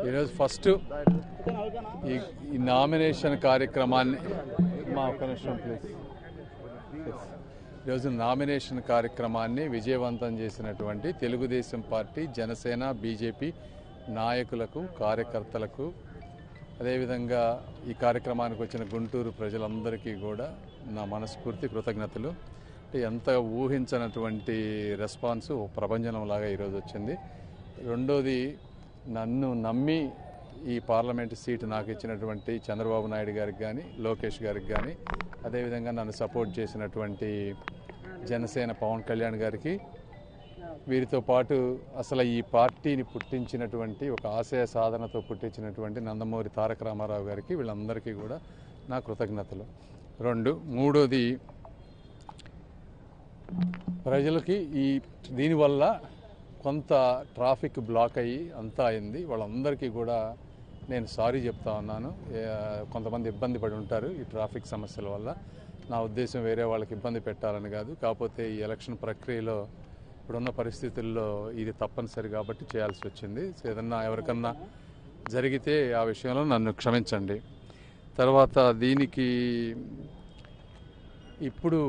ఈరోజు ఫస్ట్ ఈ నామినేషన్ కార్యక్రమాన్ని ఈరోజు నామినేషన్ కార్యక్రమాన్ని విజయవంతం చేసినటువంటి తెలుగుదేశం పార్టీ, జనసేన, బీజేపీ నాయకులకు, కార్యకర్తలకు, అదేవిధంగా ఈ కార్యక్రమానికి వచ్చిన గుంటూరు ప్రజలందరికీ కూడా నా మనస్ఫూర్తి కృతజ్ఞతలు. ఎంత ఊహించినటువంటి రెస్పాన్స్ ప్రభంజనంలాగా ఈరోజు వచ్చింది. రెండోది, నన్ను నమ్మి ఈ పార్లమెంటు సీటు నాకు ఇచ్చినటువంటి చంద్రబాబు నాయుడు గారికి కానీ, లోకేష్ గారికి కానీ, అదేవిధంగా నన్ను సపోర్ట్ చేసినటువంటి జనసేన పవన్ కళ్యాణ్ గారికి, వీరితో పాటు అసలు ఈ పార్టీని పుట్టించినటువంటి, ఒక ఆశయ సాధనతో పుట్టించినటువంటి నందమూరి తారక రామారావు గారికి, వీళ్ళందరికీ కూడా నా కృతజ్ఞతలు. మూడోది, ప్రజలకి దీనివల్ల కొంత ట్రాఫిక్ బ్లాక్ అయ్యి అంతా అయింది. వాళ్ళందరికీ కూడా నేను సారీ చెప్తా ఉన్నాను. కొంతమంది ఇబ్బంది పడి ఉంటారు ఈ ట్రాఫిక్ సమస్యల వల్ల. నా ఉద్దేశం వేరే వాళ్ళకి ఇబ్బంది పెట్టాలని కాదు. కాకపోతే ఈ ఎలక్షన్ ప్రక్రియలో ఇప్పుడున్న పరిస్థితుల్లో ఇది తప్పనిసరి కాబట్టి చేయాల్సి వచ్చింది. ఏదన్నా ఎవరికన్నా జరిగితే ఆ విషయంలో నన్ను క్షమించండి. తర్వాత దీనికి ఇప్పుడు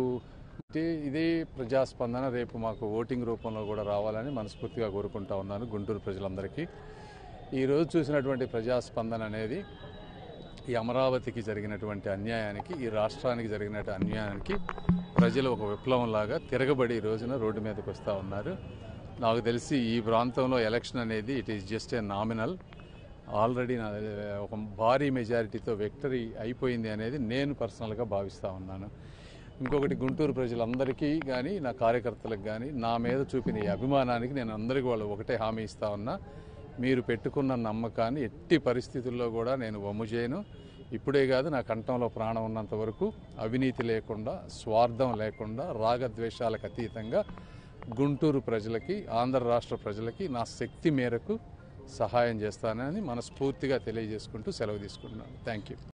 ఇదే ప్రజాస్పందన రేపు మాకు ఓటింగ్ రూపంలో కూడా రావాలని మనస్ఫూర్తిగా కోరుకుంటా ఉన్నాను గుంటూరు ప్రజలందరికీ. ఈరోజు చూసినటువంటి ప్రజాస్పందన అనేది ఈ అమరావతికి జరిగినటువంటి అన్యాయానికి, ఈ రాష్ట్రానికి జరిగిన అన్యాయానికి ప్రజలు ఒక విప్లవంలాగా తిరగబడి ఈ రోజున రోడ్డు మీదకి వస్తూ ఉన్నారు. నాకు తెలిసి ఈ ప్రాంతంలో ఎలక్షన్ అనేది it is just a nominal. Already ఒక భారీ మెజారిటీతో విక్టరీ అయిపోయింది అనేది నేను పర్సనల్గా భావిస్తూ ఉన్నాను. ఇంకొకటి, గుంటూరు ప్రజలందరికీ కానీ, నా కార్యకర్తలకు కానీ నా మీద చూపిన ఈ అభిమానానికి నేను అందరికీ వాళ్ళు ఒకటే హామీ ఇస్తా ఉన్నా. మీరు పెట్టుకున్న నమ్మకాన్ని ఎట్టి పరిస్థితుల్లో కూడా నేను వమ్ము చేయను. ఇప్పుడే కాదు, నా కంఠంలో ప్రాణం ఉన్నంత వరకు అవినీతి లేకుండా, స్వార్థం లేకుండా, రాగద్వేషాలకు అతీతంగా గుంటూరు ప్రజలకి, ఆంధ్ర రాష్ట్ర ప్రజలకి నా శక్తి మేరకు సహాయం చేస్తానని మనస్ఫూర్తిగా తెలియజేసుకుంటూ సెలవు తీసుకుంటున్నాను. Thank you.